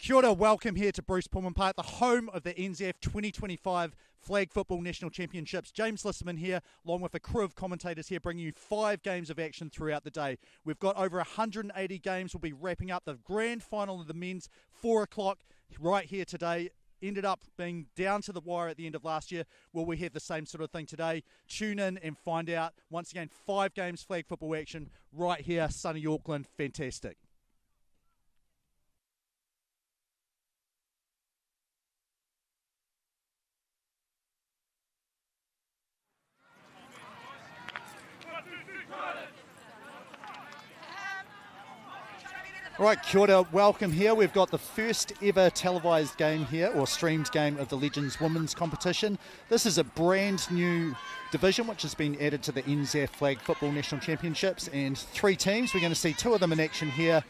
Kia ora, welcome here to Bruce Pullman Park, the home of the NZF 2025 Flag Football National Championships. James Lisserman here, along with a crew of commentators here, bringing you 5 games of action throughout the day. We've got over 180 games. We'll be wrapping up the grand final of the men's 4 o'clock right here today. Ended up being down to the wire at the end of last year. Will we have the same sort of thing today? Tune in and find out. Once again, 5 games flag football action right here, sunny Auckland. Fantastic. Right, kia ora, welcome here. We've got the first ever televised game here, or streamed game of the Legends Women's Competition. This is a brand new division which has been added to the NZF Flag Football National Championships, and 3 teams. We're going to see 2 of them in action here.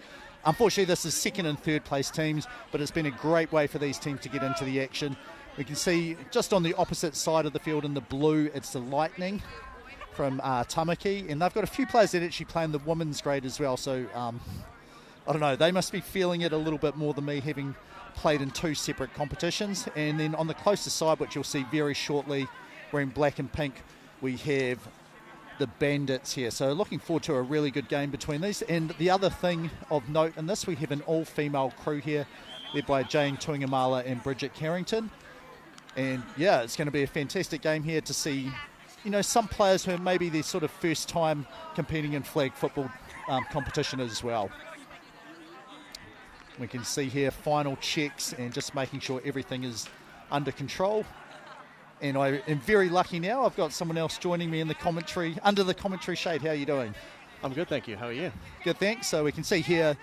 Unfortunately, this is second and third place teams, but it's been a great way for these teams to get into the action. We can see just on the opposite side of the field in the blue, it's the Lightning from Tamaki, and they've got a few players that actually play in the women's grade as well, so I don't know, they must be feeling it a little bit more than me, having played in 2 separate competitions. And then on the closer side, which you'll see very shortly, wearing black and pink, we have the Bandits here. So looking forward to a really good game between these. And the other thing of note in this, we have an all-female crew here, led by Jane Tuingamala and Bridget Carrington. And yeah, it's going to be a fantastic game here to see, you know, some players who maybe their sort of first time competing in flag football competition as well. We can see here final checks and just making sure everything is under control. And I am very lucky now. I've got someone else joining me in the commentary, under the commentary shade. How are you doing? I'm good, thank you. How are you? Good, thanks. So we can see here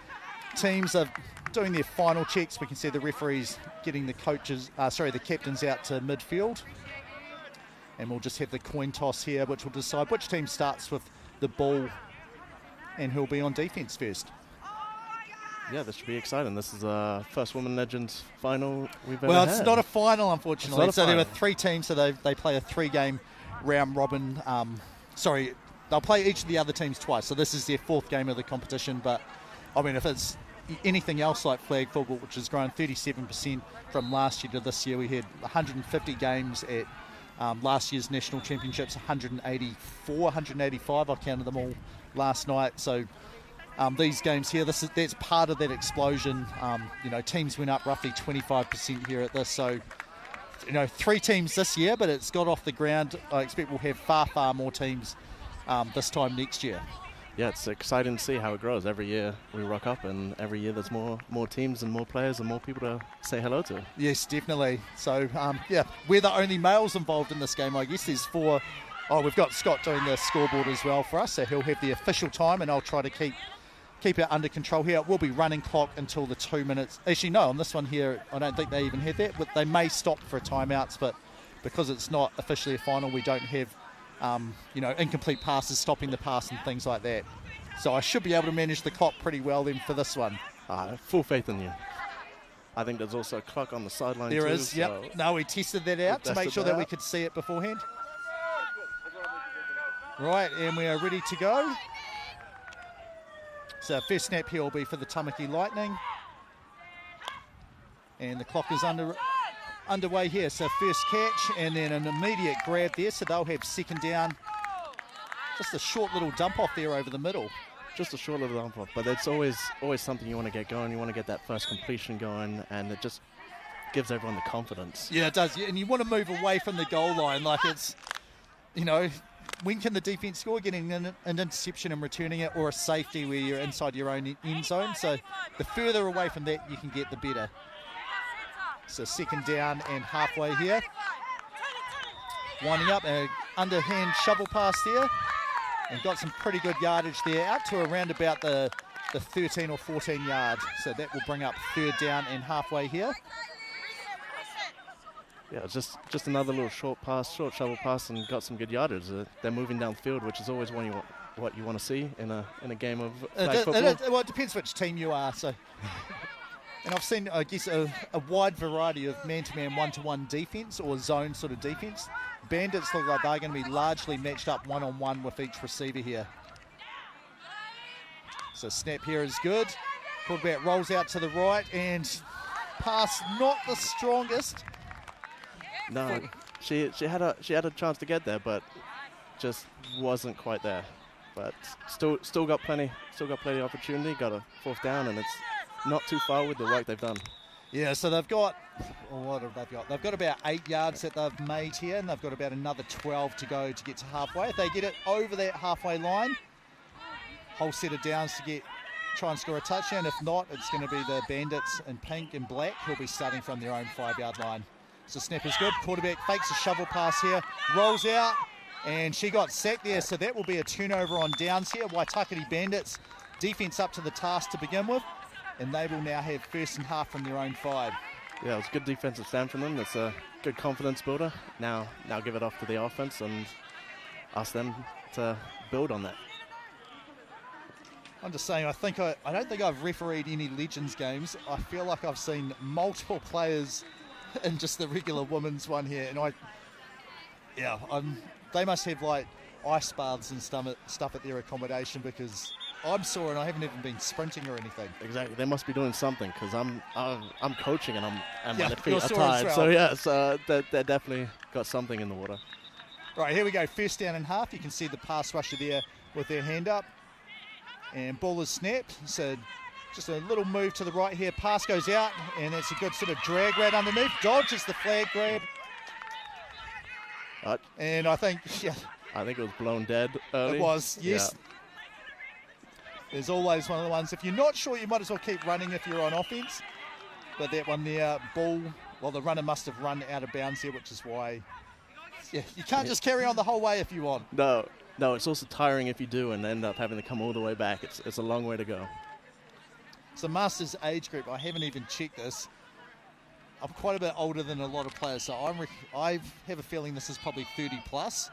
teams are doing their final checks. We can see the referees getting the captains out to midfield. And we'll just have the coin toss here, which will decide which team starts with the ball and who'll be on defence first. Yeah, this should be exciting. This is the first Women Legends final we've ever had. Well, it's not a final, unfortunately. So there were 3 teams, so they play a 3-game round robin. They'll play each of the other teams twice. So this is their 4th game of the competition. But, I mean, if it's anything else like flag football, which has grown 37% from last year to this year, we had 150 games at last year's national championships, 185. I counted them all last night. So these games here, that's part of that explosion. Teams went up roughly 25% here at this. So, 3 teams this year, but it's got off the ground. I expect we'll have far, far more teams this time next year. Yeah, it's exciting to see how it grows. Every year we rock up, and every year there's more teams and more players and more people to say hello to. Yes, definitely. So, we're the only males involved in this game, I guess. There's 4. Oh, we've got Scott doing the scoreboard as well for us, so he'll have the official time, and I'll try to keep it under control here. It will be running clock until the 2 minutes. Actually, no, on this one here, I don't think they even have that. But they may stop for timeouts, but because it's not officially a final, we don't have, incomplete passes, stopping the pass and things like that. So I should be able to manage the clock pretty well then for this one. Full faith in you. I think there's also a clock on the sideline too. There is, so yep. No, we tested that out to make sure that we could see it beforehand. Right, and we are ready to go. So first snap here will be for the Tamaki Lightning. And the clock is underway here. So first catch and then an immediate grab there. So they'll have second down. Just a short little dump off there over the middle. Just a short little dump off. But it's always something you want to get going. You want to get that first completion going, and it just gives everyone the confidence. Yeah, it does. And you want to move away from the goal line. Like it's, when can the defence score? Getting an interception and returning it, or a safety where you're inside your own end zone. So the further away from that you can get, the better. So second down and halfway here. Winding up, an underhand shovel pass there. And got some pretty good yardage there, out to around about the 13 or 14 yards. So that will bring up third down and halfway here. Yeah, it's just another little short shovel pass, and got some good yardage. They're moving downfield, which is always what you want to see in a game of flag football. Well, it depends which team you are. So, and I've seen, I guess, a wide variety of man-to-man, one-to-one defence or zone sort of defence. Bandits look like they're going to be largely matched up one-on-one with each receiver here. So snap here is good. Quarterback rolls out to the right, and pass, not the strongest. No, she had a chance to get there, but just wasn't quite there. But still got plenty of opportunity. Got a 4th down, and it's not too far with the work they've done. Yeah, so they've got, what have they got? They've got about 8 yards that they've made here, and they've got about another 12 to go to get to halfway. If they get it over that halfway line, whole set of downs to try and score a touchdown. If not, it's going to be the Bandits in pink and black who'll be starting from their own 5-yard line. So snap is good. Quarterback fakes a shovel pass here, rolls out, and she got sacked there. So that will be a turnover on downs here. Waitakere Bandits, defense up to the task to begin with, and they will now have 1st and half from their own 5. Yeah, it was a good defensive stand from them. It's a good confidence builder. Now give it off to the offense and ask them to build on that. I'm just saying, I don't think I've refereed any Legends games. I feel like I've seen multiple players in just the regular women's one here, and they must have like ice baths and stuff at their accommodation, because I'm sore and I haven't even been sprinting or anything. Exactly, they must be doing something, because I'm coaching and my feet are sore tired. as well. So they definitely got something in the water. Right, here we go. 1st down and half. You can see the pass rusher there with their hand up. And ball is snapped, so just a little move to the right here. Pass goes out, and it's a good sort of drag right underneath. Dodges the flag grab. And I think it was blown dead early. It was, yes. Yeah. There's always one of the ones, if you're not sure, you might as well keep running if you're on offense. But that one there, the runner must have run out of bounds here, which is why, you can't just carry on the whole way if you want. No, it's also tiring if you do and end up having to come all the way back. It's a long way to go. So Masters age group, I haven't even checked this. I'm quite a bit older than a lot of players, so I have a feeling this is probably 30 plus.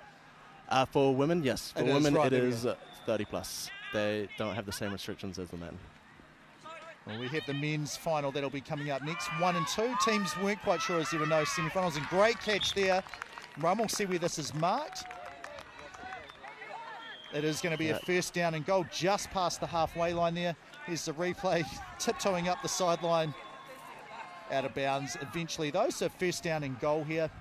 For women, yes. For women, right, it is 30 plus. They don't have the same restrictions as the men. Well, we have the men's final that'll be coming up next. 1 and 2 teams weren't quite sure as there were no semi-finals, and great catch there. Rum, we'll see where this is marked. It is going to be a 1st down and goal just past the halfway line there. Here's the replay, tiptoeing up the sideline, out of bounds eventually though, so 1st down and goal here.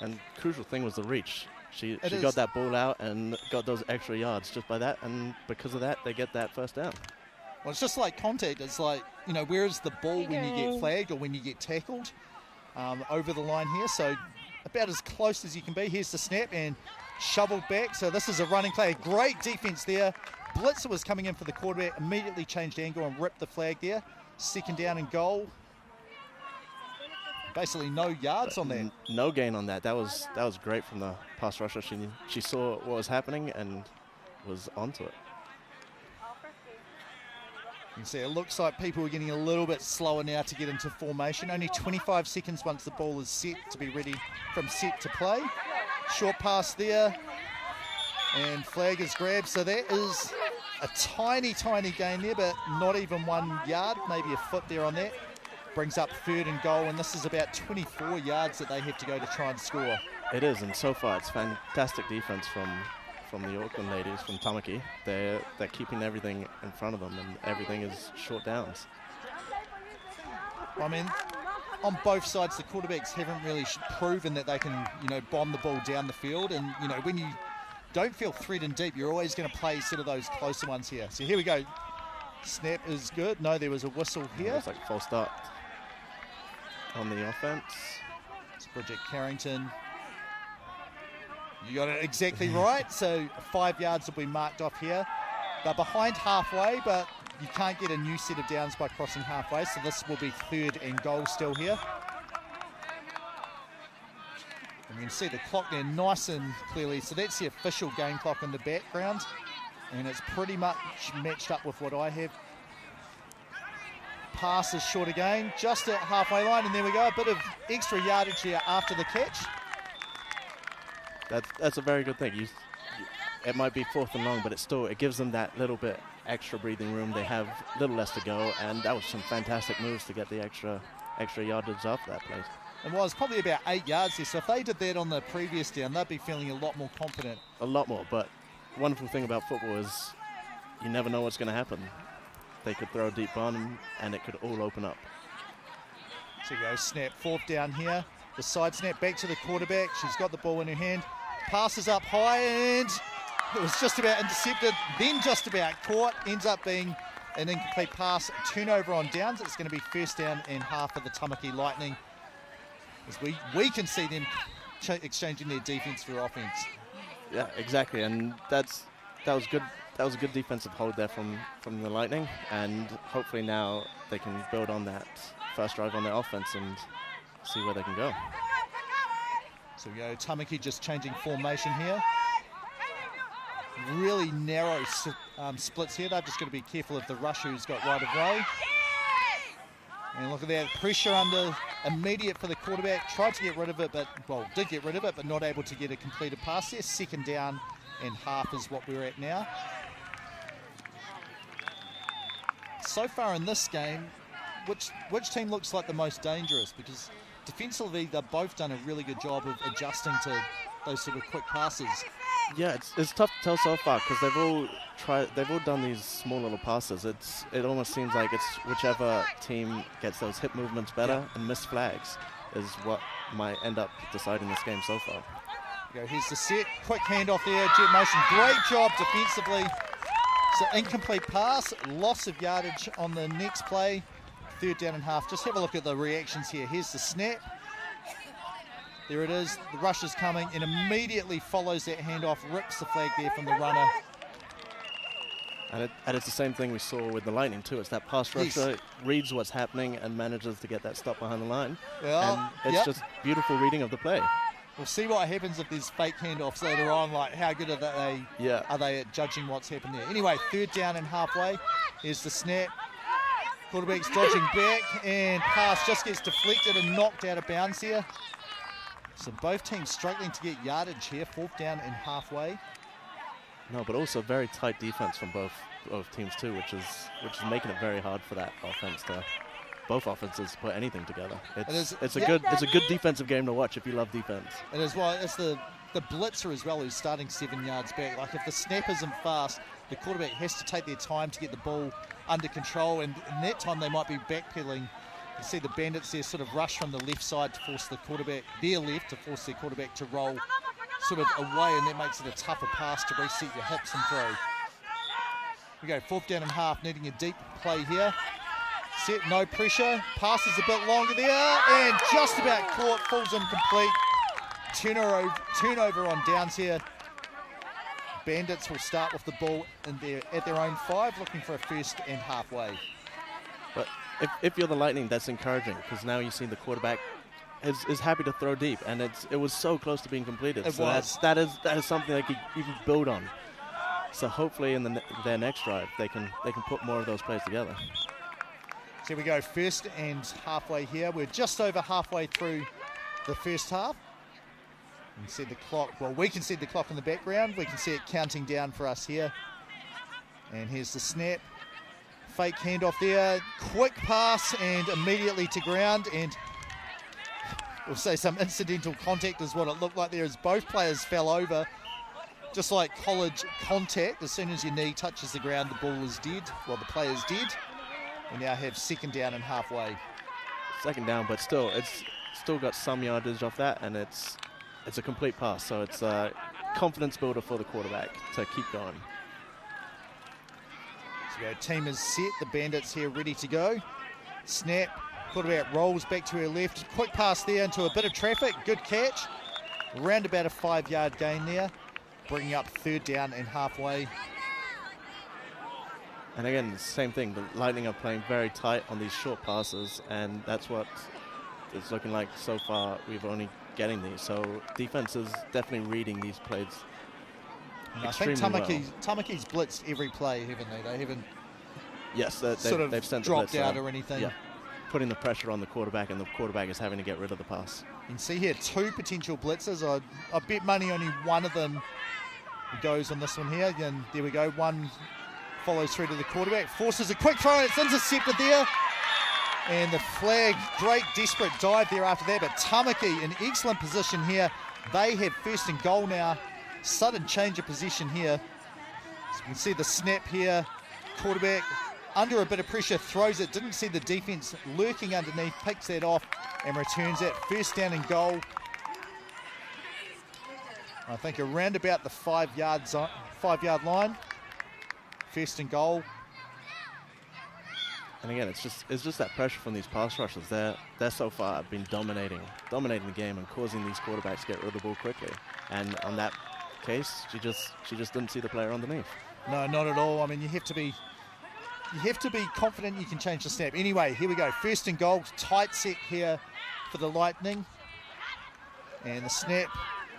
And crucial thing was the reach. She got that ball out and got those extra yards just by that, and because of that, they get that 1st down. Well, it's just like contact. It's like, where is the ball when you get flagged or when you get tackled? Over the line here, so about as close as you can be. Here's the snap and shoveled back, so this is a running play. Great defense there. Blitzer was coming in for the quarterback, immediately changed angle and ripped the flag there. 2nd down and goal. Basically no yards on that. No gain on that. That was great from the pass rusher. She saw what was happening and was onto it. You can see it looks like people are getting a little bit slower now to get into formation. Only 25 seconds once the ball is set to be ready from set to play. Short pass there, and flag is grabbed. So that is a tiny gain there, but not even 1 yard, maybe a foot there on that. Brings up 3rd and goal, and this is about 24 yards that they have to go to try and score. It is, and so far it's fantastic defense from the Auckland ladies, from Tamaki. They're keeping everything in front of them, and everything is short downs. I mean, on both sides, the quarterbacks haven't really proven that they can, bomb the ball down the field. And, when you don't feel threatened deep, you're always going to play sort of those closer ones here. So here we go. Snap is good. No, there was a whistle here. It's like a false start on the offense. It's Bridget Carrington. You got it exactly right. So 5 yards will be marked off here. They're behind halfway, but you can't get a new set of downs by crossing halfway. So this will be 3rd and goal still here. And you can see the clock there nice and clearly. So that's the official game clock in the background. And it's pretty much matched up with what I have. Pass is short again, just at halfway line. And there we go, a bit of extra yardage here after the catch. That's a very good thing. It might be 4th and long, but it gives them that little bit extra breathing room. They have a little less to go, and that was some fantastic moves to get the extra yardage off that place. And well, it's probably about 8 yards there, so if they did that on the previous down, they'd be feeling a lot more confident. A lot more, but wonderful thing about football is you never know what's going to happen. They could throw a deep bomb, and it could all open up. So you go, snap, fourth down here. The side snap back to the quarterback. She's got the ball in her hand. Passes up high and it was just about intercepted, then just about caught. Ends up being an incomplete pass. Turnover on downs. It's going to be first down and half of the Tamaki Lightning, as we can see them exchanging their defense for offense. Yeah, exactly, and that was good. That was a good defensive hold there from the Lightning, and hopefully now they can build on that first drive on their offense and see where they can go. So we go, Tamaki just changing formation here. Really narrow splits here. They're just going to be careful of the rush who's got right of way. And look at that, pressure under immediate for the quarterback. Tried to get rid of it, did get rid of it, but not able to get a completed pass there. Second down and half is what we're at now. So far in this game, which team looks like the most dangerous? Because defensively, they've both done a really good job of adjusting to those sort of quick passes. Yeah, it's tough to tell so far because they've all done these small little passes. It almost seems like it's whichever team gets those hip movements better and missed flags is what might end up deciding this game so far. Here's the set, quick handoff there, jet motion, great job defensively. So incomplete pass, loss of yardage on the next play, third down and half. Just have a look at the reactions here. Here's the snap. There it is, the rush is coming and immediately follows that handoff, rips the flag there from the runner. And it's the same thing we saw with the Lightning too. It's that pass rusher reads what's happening and manages to get that stop behind the line. Well, and it's just beautiful reading of the play. We'll see what happens if there's fake handoffs later on, like how good are they at judging what's happened there. Anyway, third down and halfway. Here's the snap. Quarterback's dodging back and pass just gets deflected and knocked out of bounds here. So both teams struggling to get yardage here, fourth down and halfway. No, but also very tight defense from both teams too, which is making it very hard for that offense to both offenses to put anything together. It's a good defensive game to watch if you love defense. It is. Well, it's the blitzer as well who's starting 7 yards back. Like if the snap isn't fast, the quarterback has to take their time to get the ball under control, and in that time they might be backpedaling. You see the Bandits there sort of rush from the left side to force the quarterback, their quarterback to roll sort of away, and that makes it a tougher pass to reset your hips and throw. We go fourth down and half, needing a deep play here. Set, no pressure, passes a bit longer there, and just about caught, falls incomplete. Turnover on downs here. Bandits will start with the ball at their own 5, looking for a first and halfway. But if you're the Lightning, that's encouraging because now you see the quarterback is happy to throw deep, and it was so close to being completed. That is something you can build on. So hopefully in their next drive they can put more of those plays together. So here we go, first and halfway here. We're just over halfway through the first half. You can see the clock. Well, we can see the clock in the background. We can see it counting down for us here. And here's the snap. Fake handoff there. Quick pass and immediately to ground. And we'll say some incidental contact is what it looked like there as both players fell over. Just like college contact, as soon as your knee touches the ground, the ball is dead. Well, the player's dead. We now have second down and halfway. Second down, but still, it's still got some yardage off that, and it's a complete pass. So it's a confidence builder for the quarterback to keep going. So our team is set. The Bandits here ready to go. Snap. Quarterback rolls back to her left. Quick pass there into a bit of traffic. Good catch. Around about a 5-yard gain there. Bringing up third down and halfway. And again, same thing. The Lightning are playing very tight on these short passes, and that's what it's looking like so far. We've only getting these, so defense is definitely reading these plays. I think Tamaki's blitzed every play, haven't they? They haven't. Yes, they've sent dropped the out or anything. Yeah, putting the pressure on the quarterback, and the quarterback is having to get rid of the pass. You can see here 2 potential blitzers. I bet money only one of them goes on this one here. And there we go. One follows through to the quarterback, forces a quick throw, and it's intercepted there. And the flag, great desperate dive there after that. But Tamaki in excellent position here. They have first and goal now. Sudden change of position here. So you can see the snap here. Quarterback under a bit of pressure, throws it, didn't see the defense lurking underneath, picks that off and returns it. First down and goal. I think around about the 5 yard line. First and goal. And again, it's just that pressure from these pass rushers. They're so far been dominating the game and causing these quarterbacks to get rid of the ball quickly. And on that case, she just didn't see the player underneath. No, not at all. I mean, you have to be confident you can change the snap. Anyway, here we go. First and goal, tight set here for the Lightning. And the snap,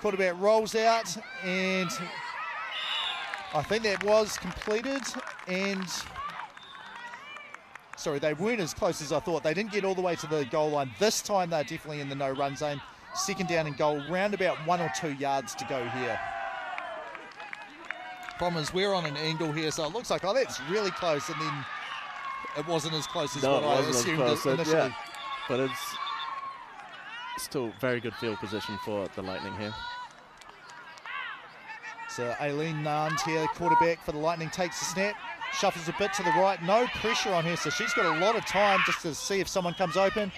quarterback rolls out, and I think that was completed. And sorry, they weren't as close as I thought. They didn't get all the way to the goal line. This time they're definitely in the no-run zone. Second down and goal, round about 1 or 2 yards to go here. Problem is, we're on an angle here, so it looks like, oh, that's really close, and then it wasn't as close as what I assumed initially. Yeah, but it's still very good field position for the Lightning here. So Aileen Nand here, quarterback for the Lightning, takes the snap, shuffles a bit to the right, no pressure on her, so she's got a lot of time just to see if someone comes open.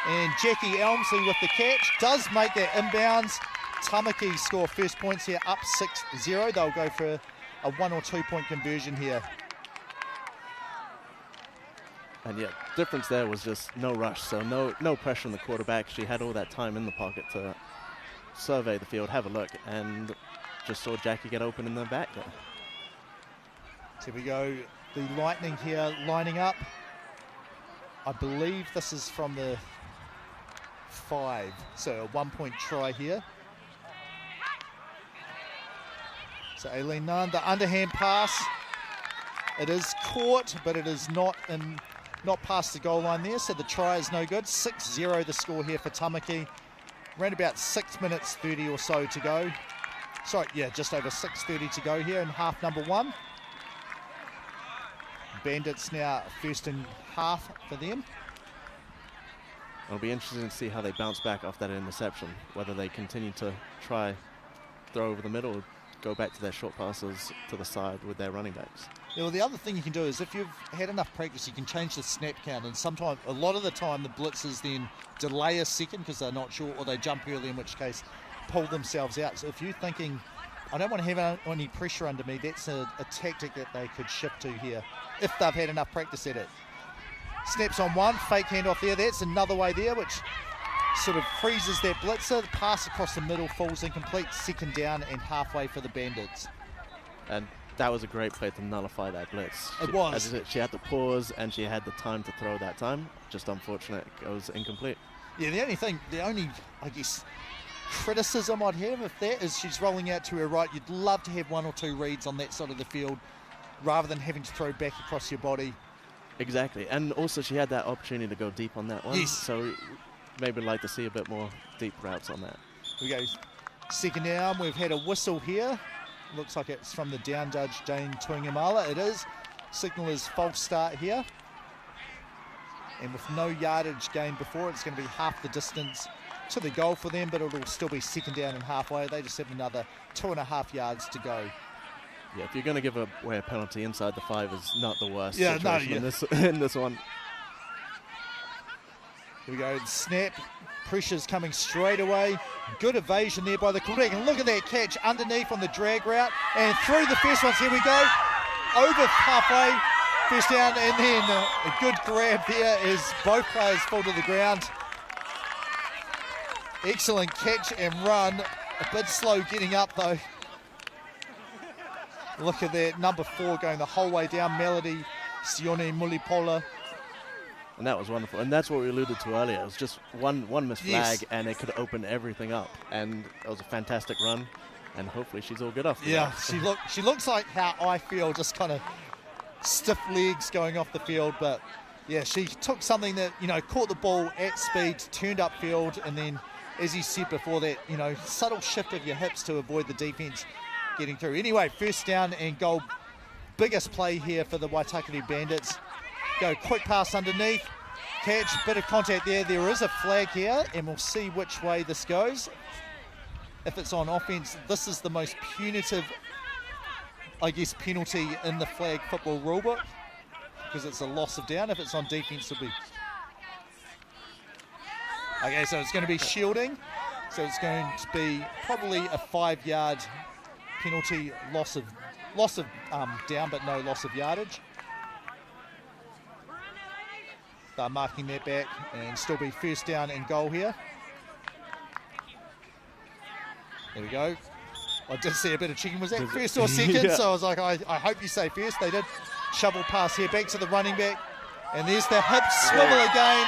And Jackie Elmsley with the catch, does make that inbounds. Tamaki score first points here, up 6-0. They'll go for a 1 or 2 point conversion here. And yeah, difference there was just no rush, so no pressure on the quarterback. She had all that time in the pocket to survey the field, have a look, and just saw Jackie get open in the back there. Here we go, the Lightning here lining up. I believe this is from the 5, so a 1 point try here. So Aileen Nunn, the underhand pass. It is caught, but it is not past the goal line there, so the try is no good. 6-0 the score here for Tamaki. Around about 6 minutes 30 or so to go. Sorry, yeah, just over 6:30 to go here in half number 1. Bandits now first and half for them. It'll be interesting to see how they bounce back off that interception, whether they continue to try throw over the middle or go back to their short passes to the side with their running backs. Yeah, well, the other thing you can do is if you've had enough practice, you can change the snap count, and sometimes, a lot of the time, the blitzers then delay a second because they're not sure, or they jump early, in which case pull themselves out. So if you're thinking, I don't want to have any pressure under me, that's a tactic that they could shift to here if they've had enough practice at it. Snaps on one, fake handoff there. That's another way there, which sort of freezes that blitzer. The pass across the middle falls incomplete. Second down and halfway for the Bandits. And that was a great play to nullify that blitz. It was. As I said, she had the pause and she had the time to throw that time. Just unfortunate, it goes incomplete. Yeah, the only, I guess, criticism I'd have of that is she's rolling out to her right. You'd love to have 1 or 2 reads on that side of the field rather than having to throw back across your body. Exactly, and also she had that opportunity to go deep on that one. Yes. So maybe like to see a bit more deep routes on that. We go second down. We've had a whistle here. Looks like it's from the down judge, Jane Tuingamala. It is. Signal is false start here. And with no yardage gained before, it's going to be half the distance to the goal for them, but it'll still be second down and halfway. They just have another 2.5 yards to go. Yeah, if you're going to give away a penalty inside the 5 is not the worst situation in this one. Here we go, the snap. Pressure's coming straight away. Good evasion there by the quarterback. And look at that catch underneath on the drag route. And through the first ones, here we go. Over halfway, first down, and then a good grab there as both players fall to the ground. Excellent catch and run. A bit slow getting up though. Look at that, number 4 going the whole way down, Melody Sione Mulipola. And that was wonderful. And that's what we alluded to earlier. It was just one missed flag, and it could open everything up. And it was a fantastic run. And hopefully she's all good after that. she looks like how I feel, just kind of stiff legs going off the field. But yeah, she took something that, caught the ball at speed, turned upfield, and then, as you said before, that, subtle shift of your hips to avoid the defense getting through. Anyway, first down and goal. Biggest play here for the Waitakere Bandits. Go quick pass underneath. Catch, bit of contact there. There is a flag here, and we'll see which way this goes. If it's on offense, this is the most punitive, I guess, penalty in the flag football rulebook. because it's a loss of down. If it's on defense, it'll be... Okay, so it's going to be shielding. So it's going to be probably a 5-yard penalty, loss of down, but no loss of yardage. They're marking that back and still be first down and goal here. There we go. I did see a bit of checking. Was that first or second? Yeah. So I was like, I hope you say first. They did. Shovel pass here, back to the running back. And there's the hip swivel again.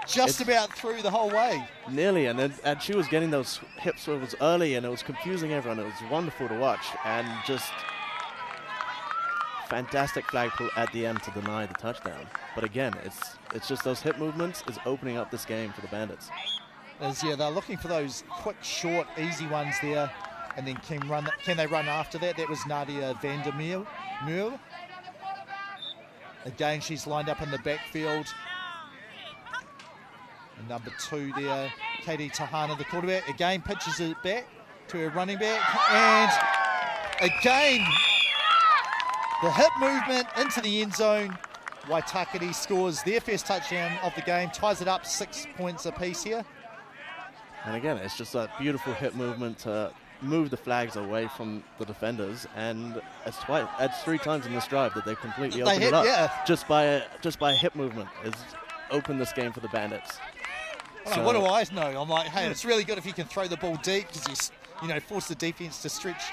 Just about through the whole way. Nearly, and she was getting those hip swivels early, and it was confusing everyone. It was wonderful to watch, and just fantastic flag pull at the end to deny the touchdown. But again, it's just those hip movements is opening up this game for the Bandits. Yeah, they're looking for those quick, short, easy ones there, and then can they run after that? That was Nadia van der Merwe. Again, she's lined up in the backfield. And number 2 there, Katie Tahana, the quarterback. Again, pitches it back to her running back. And again, the hip movement into the end zone. Waitakere scores their first touchdown of the game, ties it up 6 points apiece here. And again, it's just a beautiful hip movement to move the flags away from the defenders, and it's 3 times in this drive that they've completely opened it up. Yeah. Just by a hip movement has opened this game for the Bandits. So, what do I know? I'm like, hey, it's really good if you can throw the ball deep because you force the defense to stretch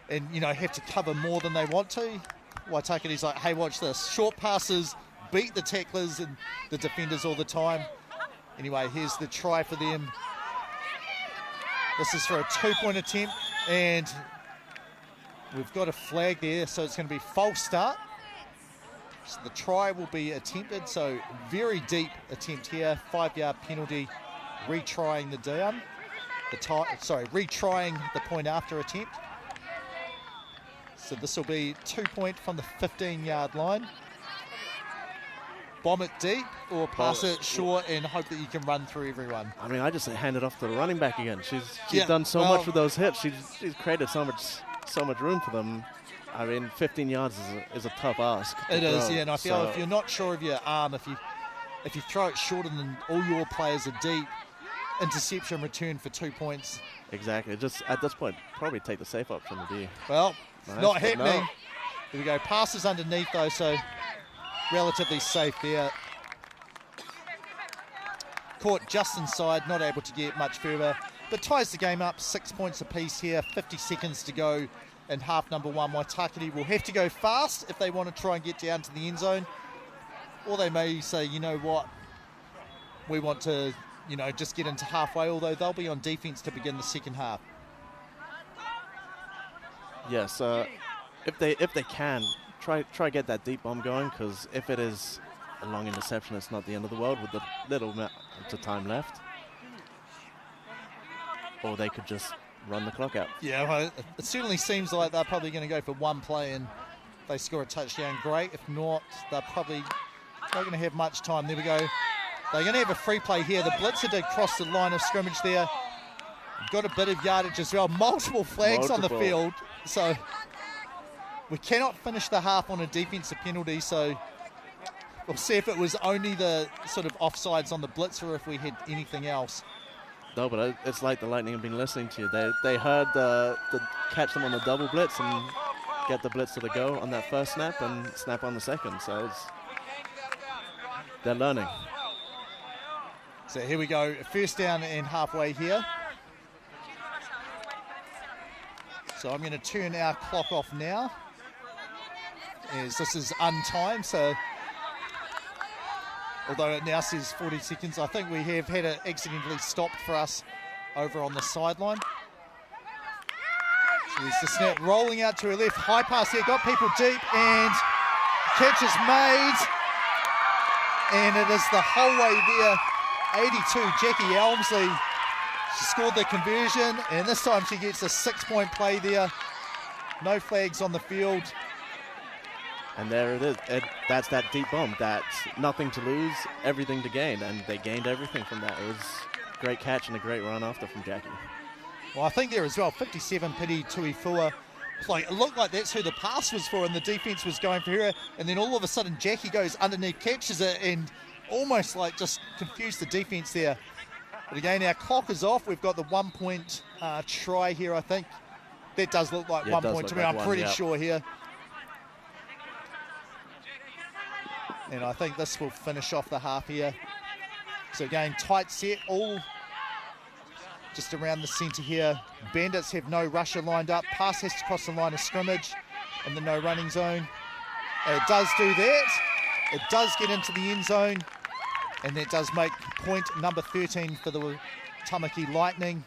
and have to cover more than they want to. Waitakere's like, hey, watch this. Short passes beat the tacklers and the defenders all the time. Anyway, here's the try for them. This is for a 2-point attempt, and we've got a flag there, so it's going to be false start. So the try will be attempted, so very deep attempt here, 5-yard penalty, retrying the down. Retrying the point after attempt. So this will be 2-point from the 15-yard line. Bomb it deep or pass it short and hope that you can run through everyone. I mean, I just hand it off to the running back again. She's done so much with those hips. She's created so much room for them. I mean, 15 yards is a tough ask. It is, yeah. And I feel if you're not sure of your arm, if you throw it shorter than all your players are deep, interception return for 2 points. Exactly. Just at this point, probably take the safe option to be. Well, nice, not happening. No. Here we go. Passes underneath though, so relatively safe there. Caught just inside, not able to get much further, but ties the game up. 6 points apiece here. 50 seconds to go. And half number 1, Waitakere will have to go fast if they want to try and get down to the end zone. Or they may say, you know what, we want to, just get into halfway, although they'll be on defense to begin the second half. Yes, if they can, try get that deep bomb going, because if it is a long interception, it's not the end of the world with the little amount of time left. Or they could just run the clock out. Yeah, well, it certainly seems like they're probably going to go for one play and if they score a touchdown, great. If not, they're probably not going to have much time. There we go. They're going to have a free play here. The blitzer did cross the line of scrimmage there. Got a bit of yardage as well. Multiple flags on the field. So we cannot finish the half on a defensive penalty. So we'll see if it was only the sort of offsides on the blitz or if we had anything else. No, but it's like the Lightning have been listening to you. They heard the catch them on the double blitz and get the blitz to the go on that first snap and snap on the second. So they're learning. So here we go. First down and halfway here. So I'm going to turn our clock off now, as this is untimed. So although it now says 40 seconds, I think we have had it accidentally stopped for us over on the sideline. So there's the snap rolling out to her left. High pass here, got people deep, and catch is made. And it is the whole way there. 82, Jackie Elmsley. She scored the conversion, and this time she gets a 6-point play there. No flags on the field. And there it is. That's that deep bomb. That's nothing to lose, everything to gain. And they gained everything from that. It was a great catch and a great run after from Jackie. Well, I think there as well, 57 Piti Tuifua like it looked like that's who the pass was for, and the defense was going for her. And then all of a sudden, Jackie goes underneath, catches it, and almost like just confused the defense there. But again, our clock is off. We've got the 1 point try here, I think. That does look like 1 point to me. I'm pretty sure here. And I think this will finish off the half here. So again, tight set, all just around the centre here. Bandits have no rusher lined up. Pass has to cross the line of scrimmage in the no running zone. It does do that. It does get into the end zone. And that does make point number 13 for the Tamaki Lightning.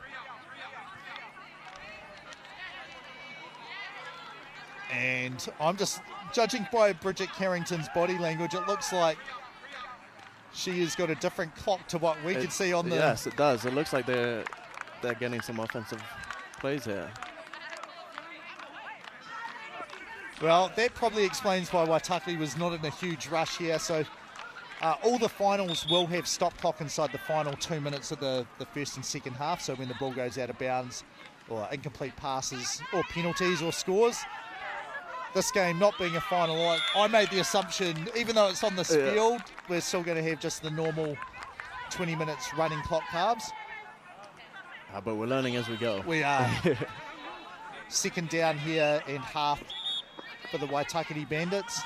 And I'm just judging by Bridget Carrington's body language, it looks like she has got a different clock to what we could see on the... Yes, it does. It looks like they're getting some offensive plays here. Well, that probably explains why Waitaki was not in a huge rush here. So all the finals will have stop clock inside the final 2 minutes of the first and second half. So when the ball goes out of bounds or incomplete passes or penalties or scores. This game not being a final, I made the assumption, even though it's on this field, we're still going to have just the normal 20 minutes running clock halves. But we're learning as we go. We are. Second down here and half for the Waitakere Bandits.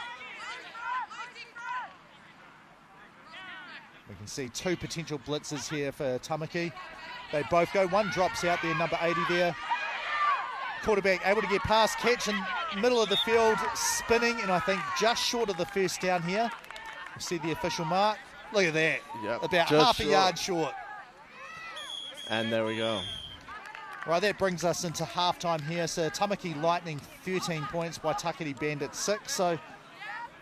We can see two potential blitzes here for Tamaki. They both go. One drops out there, number 80 there. Quarterback able to get past, catch in middle of the field, spinning, and I think just short of the first down here. You see the official mark. Look at that. Yep, about half a yard short. And there we go. Right, that brings us into halftime here. So Tamaki Lightning 13 points, Waitakere Bandits 6. So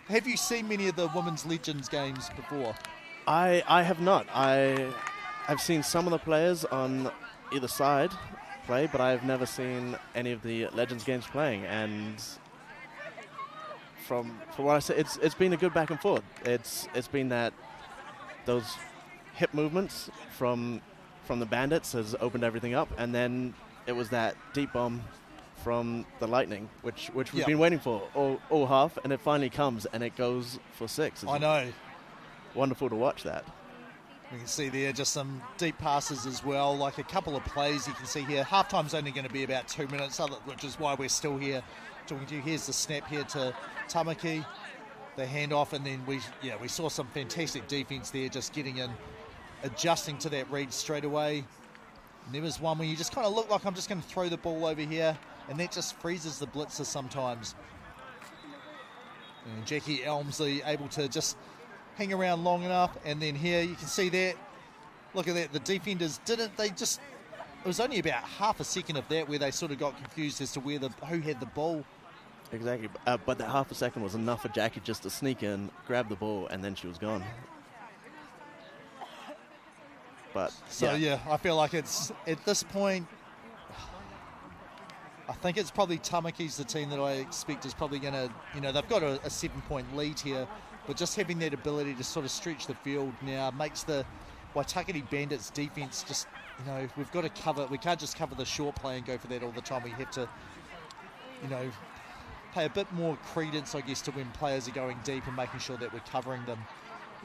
have you seen many of the Women's Legends games before? I have not. I've seen some of the players on either side play, but I've never seen any of the Legends games playing. And from what I say, it's been a good back and forth. It's been that those hip movements from the Bandits has opened everything up, and then it was that deep bomb from the Lightning, which we've been waiting for all half, and it finally comes and it goes for 6. I know. Wonderful to watch that. We can see there just some deep passes as well, like a couple of plays you can see here. Halftime's only going to be about 2 minutes, which is why we're still here talking to you. Here's the snap here to Tamaki, the handoff, and then we saw some fantastic defense there, just getting in, adjusting to that read straight away. And there was one where you just kind of look like I'm just going to throw the ball over here, and that just freezes the blitzer sometimes. And Jackie Elmsley able to just hang around long enough, and then here you can see that. Look at that, the defenders it was only about half a second of that where they sort of got confused as to who had the ball. Exactly, but that half a second was enough for Jackie just to sneak in, grab the ball, and then she was gone. But I feel like it's at this point, I think it's probably Tamaki's the team that I expect is probably going to, they've got a 7-point lead here, but just having that ability to sort of stretch the field now makes the Waitakere Bandits defense just, we've got to cover. We can't just cover the short play and go for that all the time. We have to, pay a bit more credence, I guess, to when players are going deep and making sure that we're covering them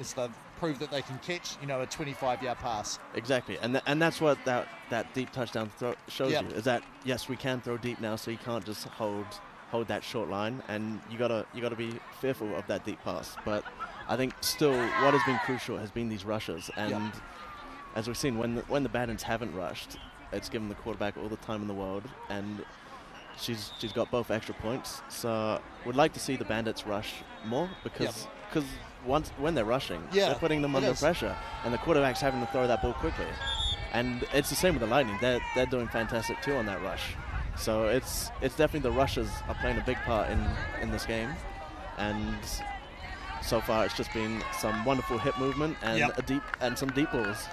as they prove that they can catch, a 25-yard pass. Exactly, and that's what that deep touchdown throw shows you, is that, yes, we can throw deep now, so you can't just hold that short line, and you gotta be fearful of that deep pass. But I think still what has been crucial has been these rushes, and as we've seen, when the Bandits haven't rushed, it's given the quarterback all the time in the world, and she's got both extra points. So would like to see the Bandits rush more, because when they're rushing, they're putting them under pressure, and the quarterback's having to throw that ball quickly. And it's the same with the Lightning. They're doing fantastic too on that rush. So it's definitely the rushes are playing a big part in this game, and so far it's just been some wonderful hip movement and some deep balls.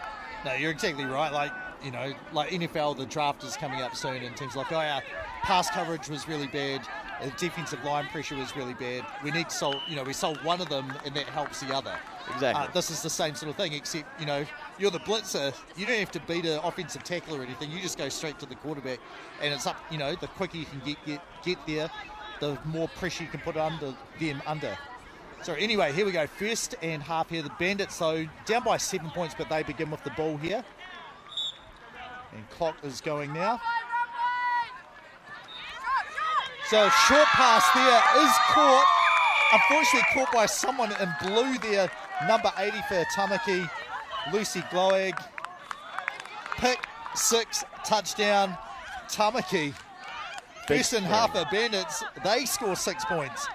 No, you're exactly right. Like NFL, the draft is coming up soon, and teams like, our pass coverage was really bad. The defensive line pressure was really bad. We need to solve, we sold one of them, and that helps the other. Exactly. This is the same sort of thing, except, you're the blitzer. You don't have to beat an offensive tackle or anything. You just go straight to the quarterback, and it's up, the quicker you can get there, the more pressure you can put under them under. So anyway, here we go. First and half here. The Bandits, so down by 7 points, but they begin with the ball here. And clock is going now. So a short pass there is caught. Unfortunately caught by someone in blue there. Number 80 for Tamaki, Lucy Gloag. Pick 6, touchdown, Tamaki. First and half of Bandits, they score 6 points.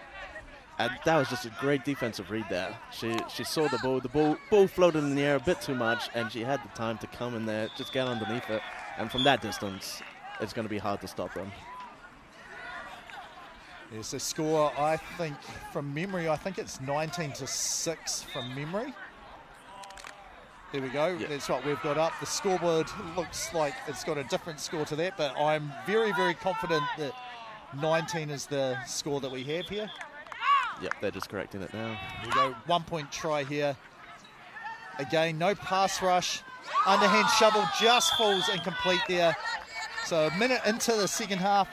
And that was just a great defensive read there. She saw the ball floated in the air a bit too much, and she had the time to come in there, just get underneath it. And from that distance, it's going to be hard to stop them. Yes, the score, I think, from memory, I think it's 19-6 from memory. There we go. Yep. That's what we've got up. The scoreboard looks like it's got a different score to that, but I'm very, very confident that 19 is the score that we have here. Yep, they're just correcting it now. Here we go. 1 point try here. Again, no pass rush. Underhand shovel just falls incomplete there. So a minute into the second half.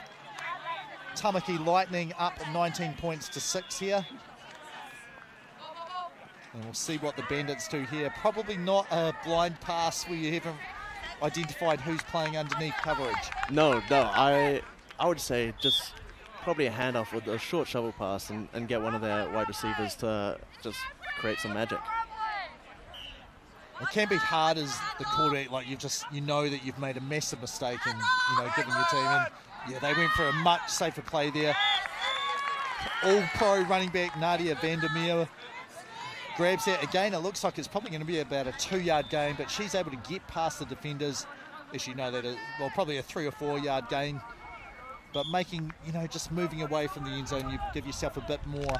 Tamaki Lightning up 19 points to 6 here. And we'll see what the Bandits do here. Probably not a blind pass where you haven't identified who's playing underneath coverage. No, I would say just probably a handoff with a short shovel pass and get one of their wide receivers to just create some magic. It can be hard as the quarterback, like you know that you've made a massive mistake in, giving your team. And yeah, they went for a much safer play there. All-pro running back Nadia Vandermeer grabs that. Again, it looks like it's probably going to be about a 2-yard gain, but she's able to get past the defenders. As you know, probably a 3 or 4 yard gain. But making, just moving away from the end zone, you give yourself a bit more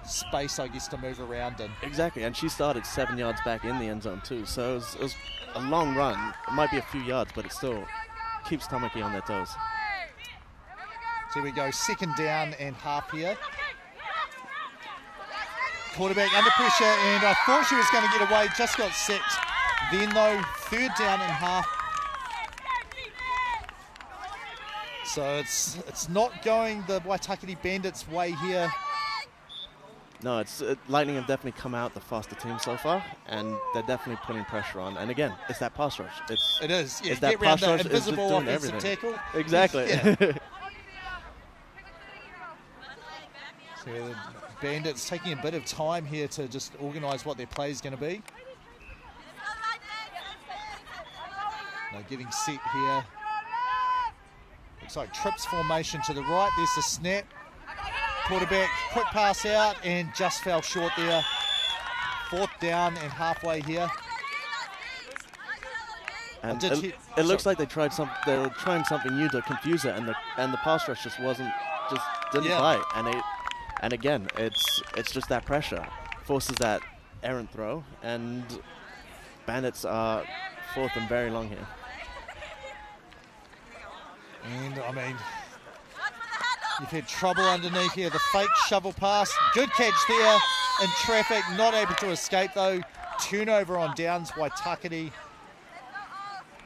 space, I guess, to move around in. Exactly, and she started 7 yards back in the end zone too, so it was a long run. It might be a few yards, but it still keeps Tamaki on their toes. So here we go, second down and half here. Quarterback under pressure, and I thought she was going to get away, just got sacked. Then though, third down and half. So it's not going the Waitakere Bandits way here. No, Lightning have definitely come out the faster team so far, and they're definitely putting pressure on. And again, it's that pass rush. It is. Yeah, it's that get around pass rush. The invisible offensive everything. tackle. Exactly. Yeah. So the Bandits taking a bit of time here to just organise what their play is going to be. They're getting set here. Looks like trips formation to the right. There's the snap. Quarterback, quick pass out, and just fell short there. Fourth down and halfway here. And it looks like they're trying something new to confuse it, and the pass rush just didn't bite. And again, it's just that pressure forces that errant throw, and Bandits are fourth and very long here. And I mean, you've had trouble underneath here. The fake shovel pass. Good catch there in traffic. Not able to escape though. Turnover on downs. Waitakere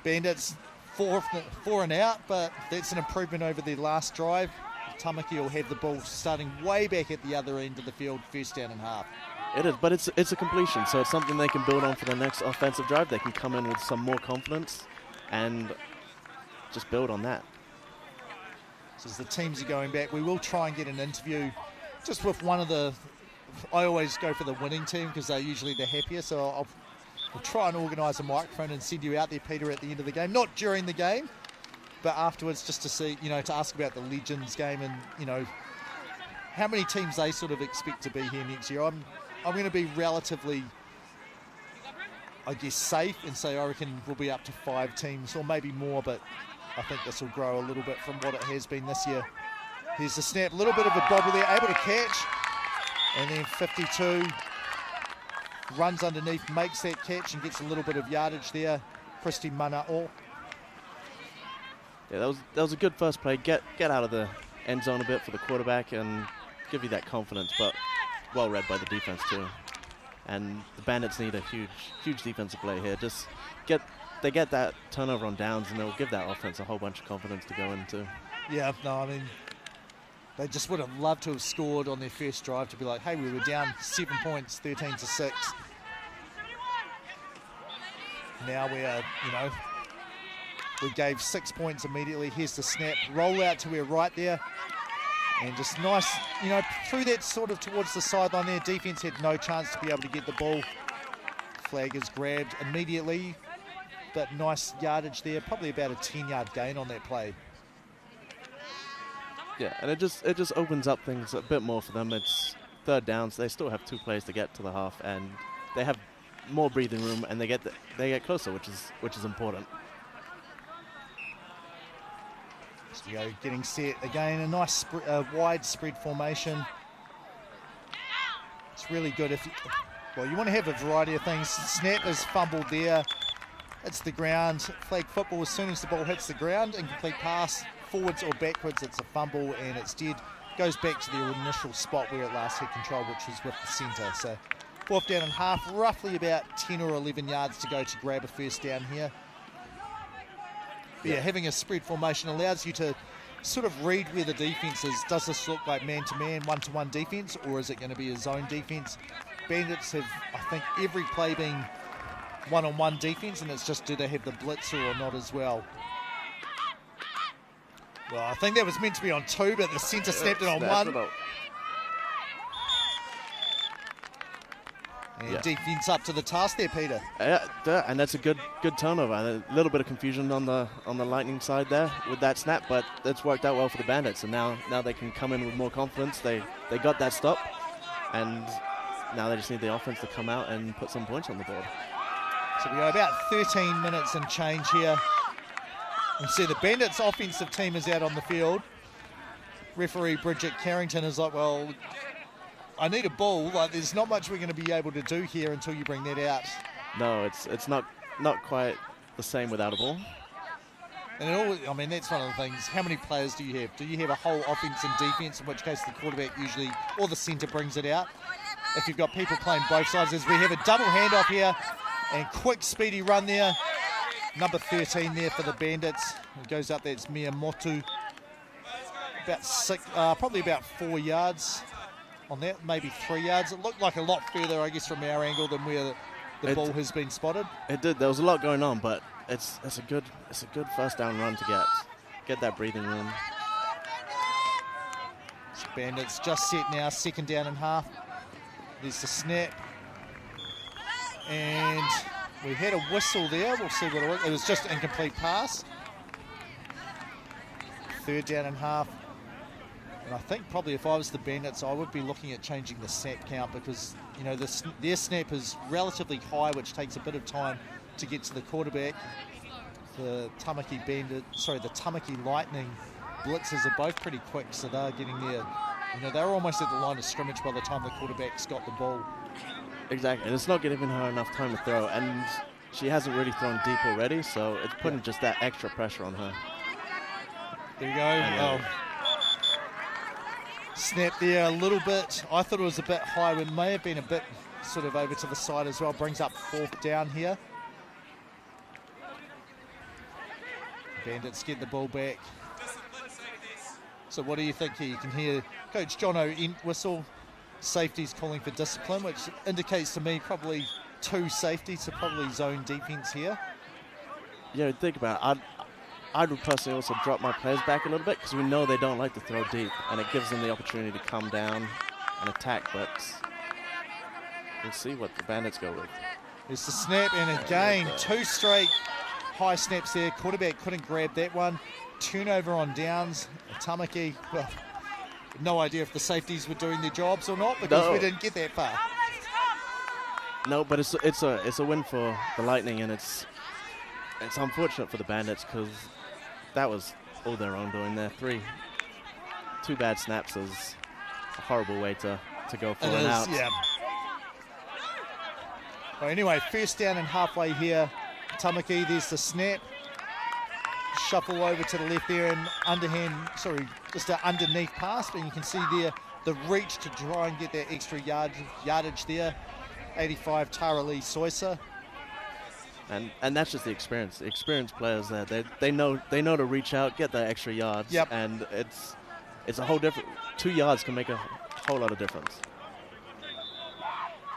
Bandits 4 and out, but that's an improvement over the last drive. Tamaki will have the ball starting way back at the other end of the field. First down and half. It is, but it's a completion, so it's something they can build on for the next offensive drive. They can come in with some more confidence and just build on that. So as the teams are going back, we will try and get an interview just with one of the... I always go for the winning team because they're usually the happier, so I'll try and organise a microphone and send you out there, Peter, at the end of the game. Not during the game, but afterwards, just to see, to ask about the Legends game and, how many teams they sort of expect to be here next year. I'm going to be relatively, I guess, safe and say I reckon we'll be up to 5 teams or maybe more, but I think this will grow a little bit from what it has been this year. Here's the snap, a little bit of a bobble there, able to catch. And then 52 runs underneath, makes that catch and gets a little bit of yardage there. Christy Mana'o. Yeah, that was a good first play. Get out of the end zone a bit for the quarterback and give you that confidence, but well read by the defense too. And the Bandits need a huge defensive play here. Just get that turnover on downs, and they'll give that offense a whole bunch of confidence to go into. Yeah, no, I mean, they just would have loved to have scored on their first drive to be like, hey, we were down 7 points, 13-6. Now we are, we gave 6 points immediately. Here's the snap, roll out to our right there. And just nice, through that sort of towards the sideline there. Defense had no chance to be able to get the ball. Flag is grabbed immediately, but nice yardage there. Probably about a 10-yard gain on that play. Yeah, and it just opens up things a bit more for them. It's third downs. They still have 2 plays to get to the half, and they have more breathing room, and they get closer, which is important. So getting set again, a nice wide spread formation. It's really good if you want to have a variety of things. Snap is fumbled there. It's the ground. Flag football as soon as the ball hits the ground. Incomplete pass, forwards or backwards, it's a fumble and it's dead. Goes back to the initial spot where it last had control, which was with the centre. So 4th down and half, roughly about 10 or 11 yards to go to grab a first down here. Yeah, having a spread formation allows you to sort of read where the defense is. Does this look like man-to-man, one-to-one defense, or is it going to be a zone defense? Bandits have, I think, every play being one-on-one defense, and it's just do they have the blitzer or not as well. Well, I think that was meant to be on 2, but the centre snapped it on 1. And defense up to the task there, Peter. Yeah, and that's a good turnover. A little bit of confusion on the Lightning side there with that snap, but it's worked out well for the Bandits. And now they can come in with more confidence. They got that stop, and now they just need the offense to come out and put some points on the board. So we go about 13 minutes and change here. And see the Bandits offensive team is out on the field. Referee Bridget Carrington is like, well, I need a ball. Like, there's not much we're going to be able to do here until you bring that out. No, it's not quite the same without a ball. And that's one of the things. How many players do you have? Do you have a whole offense and defense, in which case the quarterback usually, or the centre brings it out? If you've got people playing both sides, as we have a double handoff here, and quick, speedy run there. Number 13 there for the Bandits. It goes up there, it's Miyamoto. Probably about 4 yards on that, maybe 3 yards. It looked like a lot further, I guess, from our angle than where the ball has been spotted. It did. There was a lot going on, but it's a good first down run to get that breathing room. So Bandits just set now, 2nd down and half. There's the snap, and we had a whistle there. We'll see what it was. It was just an incomplete pass. 3rd down and half. And I think probably if I was the Bandits, I would be looking at changing the snap count because, their snap is relatively high, which takes a bit of time to get to the quarterback. The Tamaki Lightning blitzers are both pretty quick, so they're getting there. They're almost at the line of scrimmage by the time the quarterback's got the ball. Exactly, and it's not giving her enough time to throw, and she hasn't really thrown deep already, so it's putting just that extra pressure on her. There you go. Snap there a little bit. I thought it was a bit high. It may have been a bit sort of over to the side as well. Brings up 4th down here. Bandits get the ball back. So what do you think here? You can hear Coach John O'Ent whistle. Safety's calling for discipline, which indicates to me probably 2 safeties, so probably zone defense here. Yeah, think about it. I would personally also drop my players back a little bit because we know they don't like to throw deep, and it gives them the opportunity to come down and attack, but we'll see what the Bandits go with. There's the snap, and again, 2 straight high snaps there. Quarterback couldn't grab that one. Turnover on downs. Tamaki, well, no idea if the safeties were doing their jobs or not because we didn't get that far. No, but it's a win for the Lightning, and it's unfortunate for the Bandits because that was all their own doing there. 2 bad snaps is a horrible way to go for an out. Yeah. Well, anyway, 1st down and halfway here. Tamaki, there's the snap. Shuffle over to the left there and just an underneath pass, but you can see there the reach to try and get that extra yardage there. 85 Tara Lee Soisa. And that's just the experience. The experienced players there, they know to reach out, get that extra yards, and it's a whole different. 2 yards can make a whole lot of difference.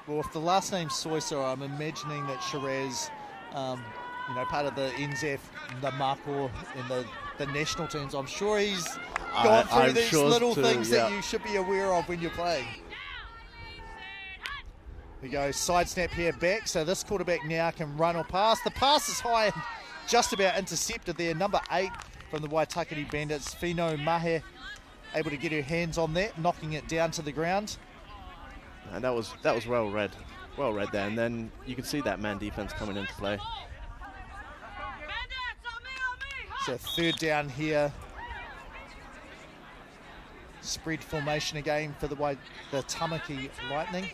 Well, if the last name's Soisa, I'm imagining that Shiraz, part of the NZF, the Mako in the national teams. I'm sure he's gone through these little things that you should be aware of when you're playing. We go side snap here back, so this quarterback now can run or pass. The pass is high and just about intercepted there. Number 8 from the Waitakere Bandits, Fino Mahe, able to get her hands on that, knocking it down to the ground. And that was well read there. And then you can see that man defense coming into play. So 3rd down here. Spread formation again for the Tamaki Lightning.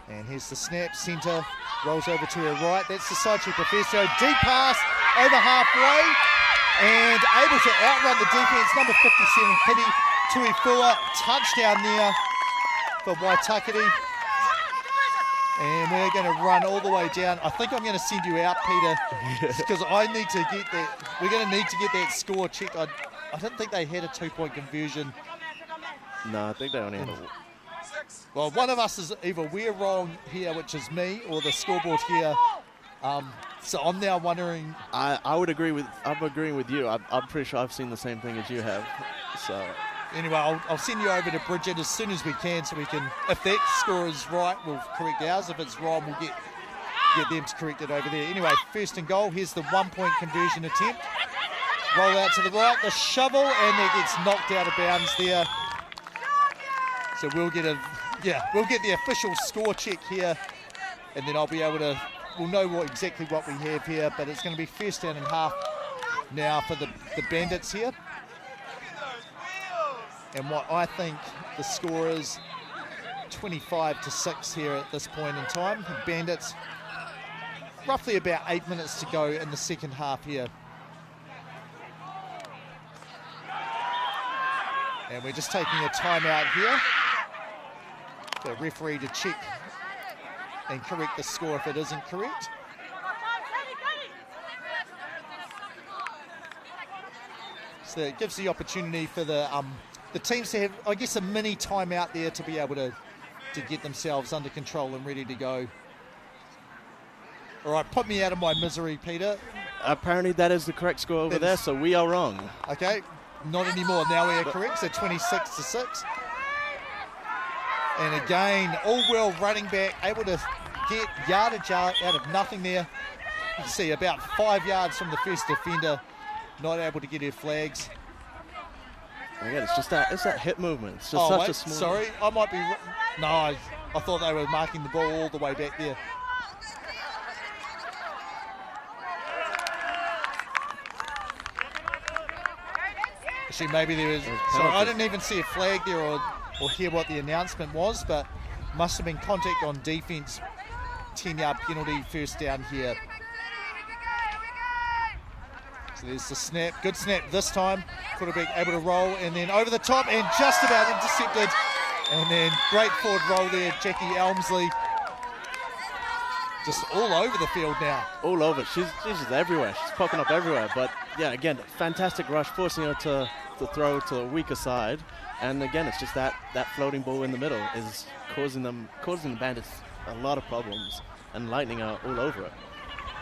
And here's the snap, centre, rolls over to her right. That's the side check Professor. Deep pass, over halfway, and able to outrun the defence. Number 57, Pity Tuifua, touchdown there for Waitakere. And we're going to run all the way down. I think I'm going to send you out, Peter, because I need to get that. We're going to need to get that score checked. I didn't think they had a 2-point conversion. No, I think they only had a... Well, one of us is either we're wrong here, which is me, or the scoreboard here. So I'm now wondering. I'm agreeing with you. I'm pretty sure I've seen the same thing as you have. So anyway, I'll send you over to Bridget as soon as we can, so we can. If that score is right, we'll correct ours. If it's wrong, we'll get them to correct it over there. Anyway, 1st and goal. Here's the 1-point conversion attempt. Roll out to the right, the shovel, and it gets knocked out of bounds there. So we'll get the official score check here, and then I'll be able to, we'll know exactly what we have here, but it's going to be 1st down and half now for the Bandits here. And what I think the score is 25-6 here at this point in time. The Bandits, roughly about 8 minutes to go in the second half here. And we're just taking a timeout here. The referee to check and correct the score if it isn't correct. So it gives the opportunity for the teams to have, I guess, a mini timeout there to be able to get themselves under control and ready to go. All right, put me out of my misery, Peter. Apparently that is the correct score over there, so we are wrong. Okay, not anymore. Now we are correct, so 26-6. And again, Allwell running back, able to get yardage out of nothing there. You can see about 5 yards from the first defender, not able to get her flags. Again, it's that hip movement. It's just such a small... Sorry, I might be... No, I thought they were marking the ball all the way back there. Actually, maybe there was... Sorry, I didn't even see a flag there or hear what the announcement was, but must have been contact on defence. 10-yard penalty, 1st down here. So there's the snap. Good snap this time. Quarterback able to roll and then over the top and just about intercepted. And then great forward roll there, Jackie Elmsley. Just all over the field now. All over. She's just everywhere. She's popping up everywhere. But yeah, again, fantastic rush, forcing her to throw to the weaker side. And again, it's just that floating ball in the middle is causing the Bandits a lot of problems, and Lightning are all over it.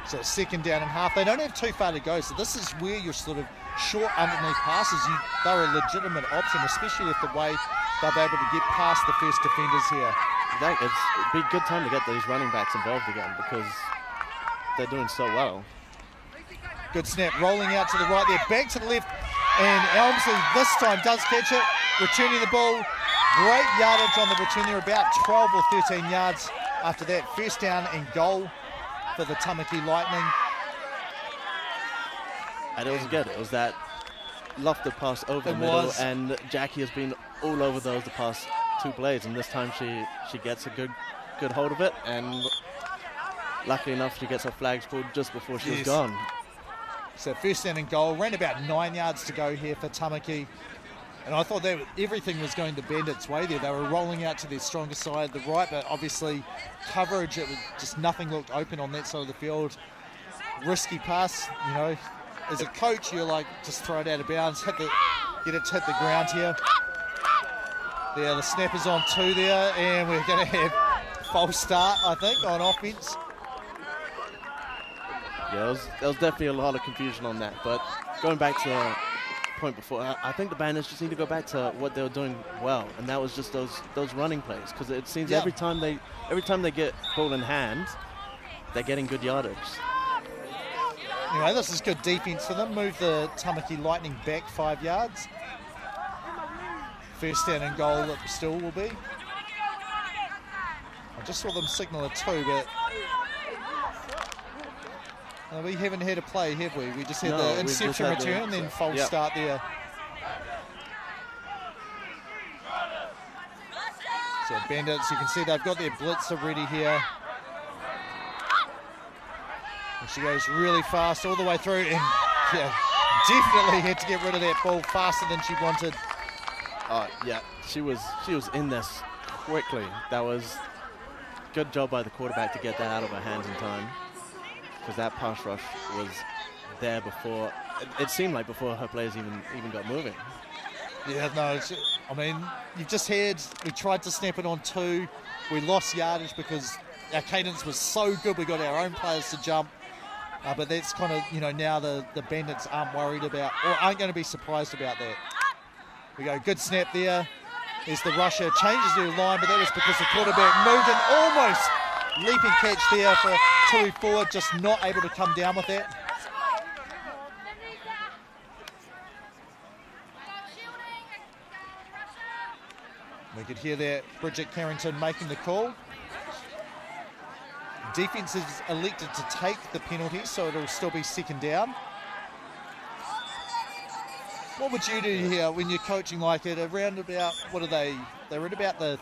So 2nd down and half. They don't have too far to go, so this is where your sort of short underneath passes, they're a legitimate option, especially if the way they'll be able to get past the first defenders here. It'd be a good time to get these running backs involved again because they're doing so well. Good snap, rolling out to the right there, back to the left, and Elmsley this time does catch it, returning the ball. Great yardage on the return there, about 12 or 13 yards after that. 1st down and goal for the Tamaki Lightning. And it was good. It was that lofted pass over the middle, and Jackie has been all over those the past 2 plays, and this time she gets a good hold of it, and luckily enough she gets her flags pulled just before she was gone. So first down and goal, ran about 9 yards to go here for Tamaki. And I thought that everything was going the Bandits' way there. They were rolling out to their stronger side, the right, but obviously coverage, it was just nothing looked open on that side of the field. Risky pass, you know. As a coach, you're like, just throw it out of bounds, get it to hit the ground here. There, the snap is on 2 there, and we're going to have false start, I think, on offense. Yeah, there was definitely a lot of confusion on that, but going back to the point before, I think the Bandits just need to go back to what they were doing well, and that was just those running plays, because it seems every time they get ball in hand, they're getting good yardage. Anyway, this is good defense for them. Move the Tamaki Lightning back 5 yards. First down and goal it still will be. I just saw them signal a 2, but we haven't had a play, have we? We just had the interception return and then false start there. So Bandits, you can see they've got their blitzer ready here. And she goes really fast all the way through, and definitely had to get rid of that ball faster than she wanted. Yeah, she was in this quickly. That was good job by the quarterback to get that out of her hands in time, because that pass rush was there before. It seemed like before her players even got moving. Yeah, no, I mean, we tried to snap it on 2. We lost yardage because our cadence was so good. We got our own players to jump. But that's kind of, now the Bandits aren't worried about, or aren't going to be surprised about that. We go, good snap there. There's the rusher, changes their line, but that was because the quarterback moved and almost leaping catch there for Tui forward, just not able to come down with that. We could hear that Bridget Carrington making the call. Defense has elected to take the penalty, so it'll still be second down. What would you do here when you're coaching like it around about, what are they? They're at about the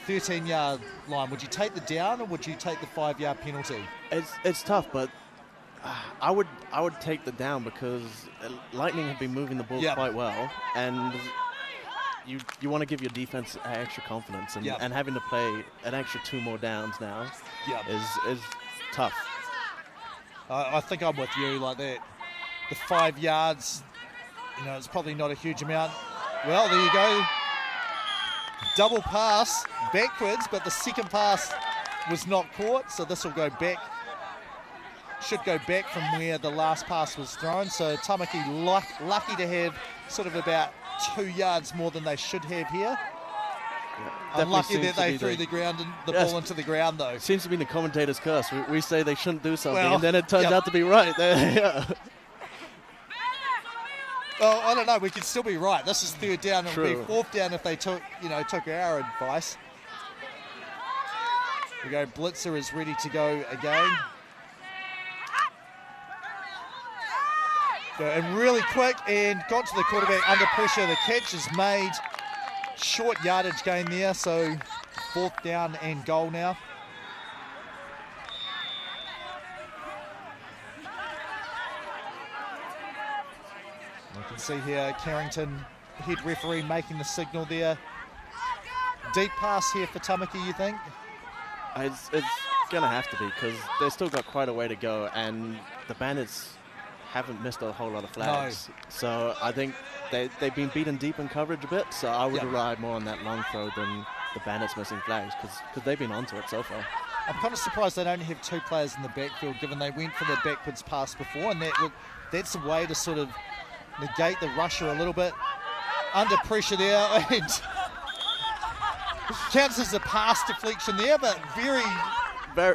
13-yard line. Would you take the down or would you take the 5-yard penalty? It's tough, but I would take the down because Lightning have been moving the ball quite well, and you want to give your defense extra confidence, and having to play an extra 2 more downs now is tough. I think I'm with you like that. The 5 yards, it's probably not a huge amount. Well, there you go. Double pass backwards, but the second pass was not caught, so this will go back. Should go back from where the last pass was thrown. So Tamaki lucky to have sort of about 2 yards more than they should have here. Unlucky that they threw the ball into the ground, though. Seems to be the commentator's curse. We say they shouldn't do something, and then it turns out to be right. Well, I don't know. We could still be right. This is 3rd down. It would be 4th down if they took our advice. We go. Blitzer is ready to go again. And really quick, and got to the quarterback under pressure. The catch is made. Short yardage gain there, so 4th down and goal now. You can see here Carrington, head referee, making the signal there. Deep pass here for Tamaki, you think? It's going to have to be, because they've still got quite a way to go, and the Bandits haven't missed a whole lot of flags. No. So I think they've been beaten deep in coverage a bit, so I would rely more on that long throw than the Bandits missing flags, because they've been onto it so far. I'm kind of surprised they don't have 2 players in the backfield, given they went for the backwards pass before, and that's a way to sort of negate the rusher a little bit. Under pressure there, and counts as a pass deflection there, but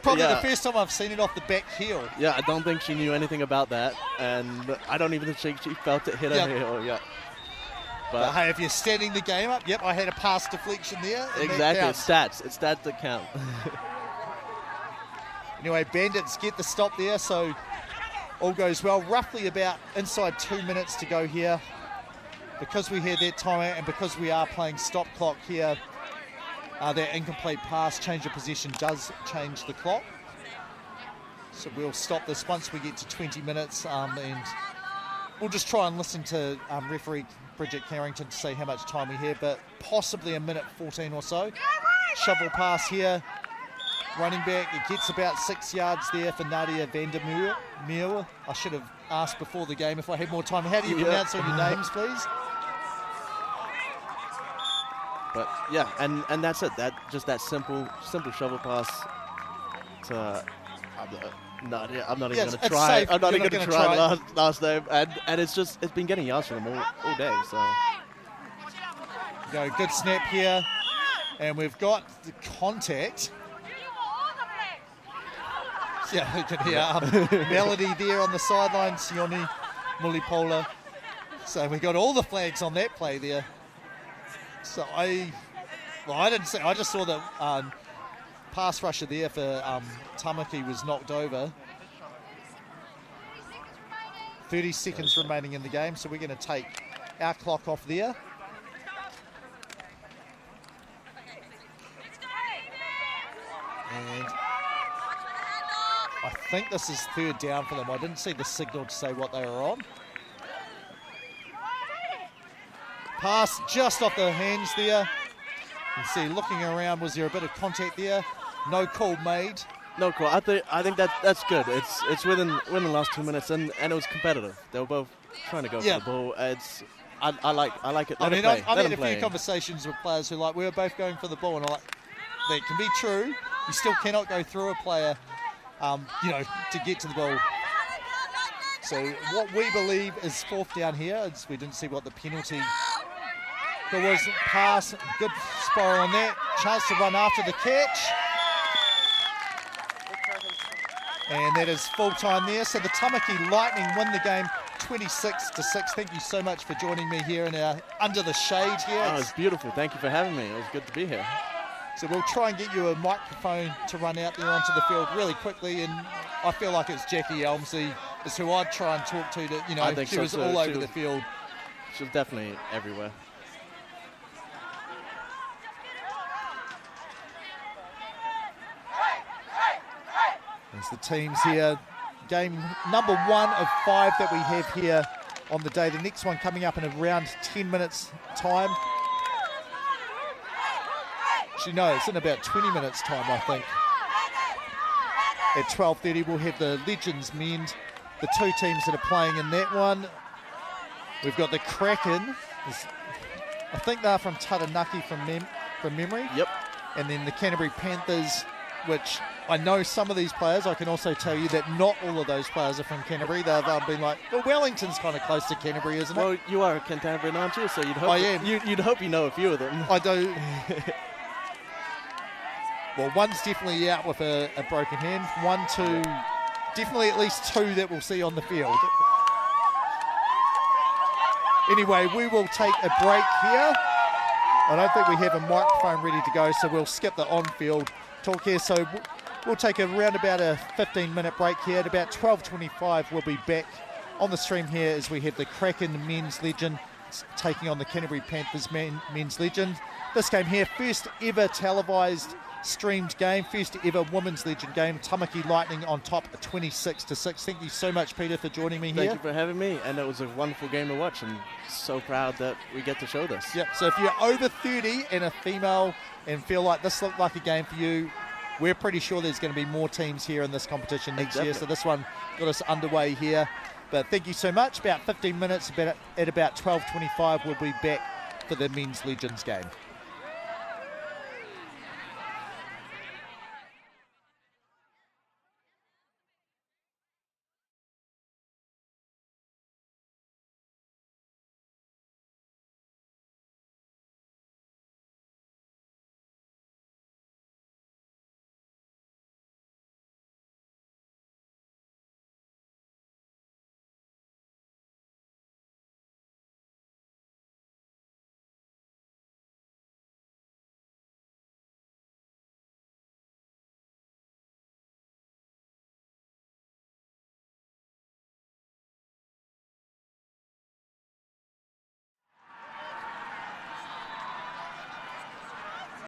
probably the first time I've seen it off the back heel. Yeah, I don't think she knew anything about that, and I don't even think she felt it hit her heel. Yeah. But hey, if you're standing the game up, I had a pass deflection there. Exactly, it's stats that count. Anyway, Bandits get the stop there, so all goes well. Roughly about inside 2 minutes to go here. Because we had that timeout and because we are playing stop clock here, that incomplete pass, change of possession does change the clock. So we'll stop this once we get to 20 minutes, and we'll just try and listen to referee Bridget Carrington to see how much time we have, but possibly a minute 14 or so. Shovel pass here. Running back, it gets about 6 yards there for Nadia Vandermeer. I should have asked before the game if I had more time. How do you pronounce all your names, please? But yeah, and that's it. That simple shovel pass. I'm not even going to try. I'm not even going to try last name, and it's been getting yards for them all day. So go good snap here, and we've got the contact. Yeah, we can hear Melody there on the sideline, Sione Mulipola. So we got all the flags on that play there. So I didn't see. I just saw the pass rusher there for Tamaki was knocked over. 30 seconds remaining in the game, so we're going to take our clock off there. And I think this is third down for them. I didn't see the signal to say what they were on. Pass just off the hands there. You can see looking around, was there a bit of contact there? No call made. No call. I think that's good. It's within the last 2 minutes, and it was competitive. They were both trying to go for the ball. I like it. I mean, I've had a few conversations with players who we were both going for the ball, and I'm like, that can be true. You still cannot go through a player, to get to the ball. So what we believe is fourth down here. We didn't see what the penalty. There was a pass, good spiral on that. Chance to run after the catch. And that is full time there. So the Tamaki Lightning win the game 26-6. Thank you so much for joining me here in our under the shade here. Oh, it's beautiful. Thank you for having me. It was good to be here. So we'll try and get you a microphone to run out there onto the field really quickly. And I feel like it's Jackie Elmsey is who I'd try and talk to. I think she was all over the field. She was definitely everywhere. There's the teams here. Game number 1 of 5 that we have here on the day. The next one coming up in around 10 minutes time. Actually, no, it's in about 20 minutes time, I think. At 12:30, we'll have the Legends men, the two teams that are playing in that one. We've got the Kraken. I think they're from Taranaki from memory. Yep. And then the Canterbury Panthers, which I know some of these players. I can also tell you that not all of those players are from Canterbury. They've been like, well, Wellington's kind of close to Canterbury, isn't it? Well, you are a Cantabrian, aren't you? So you'd hope I am. You'd hope you know a few of them. I do. Well, one's definitely out with a broken hand. 1, 2, definitely at least 2 that we'll see on the field. Anyway, we will take a break here. I don't think we have a microphone ready to go, so we'll skip the on-field talk here. So we'll take around about a 15-minute break here. At about 12:25, we'll be back on the stream here as we have the Kraken men's legend taking on the Canterbury Panthers men's legend. This game here, first ever televised streamed game, first ever women's legend game. Tamaki Lightning on top 26-6. Thank you so much, Peter, for joining me here. Thank you for having me, and it was a wonderful game to watch, and so proud that we get to show this. Yep, so if you're over 30 and a female and feel like this looked like a game for you, we're pretty sure there's going to be more teams here in this competition next year, so this one got us underway here. But thank you so much. About 15 minutes, at about 12:25, we'll be back for the men's legends game.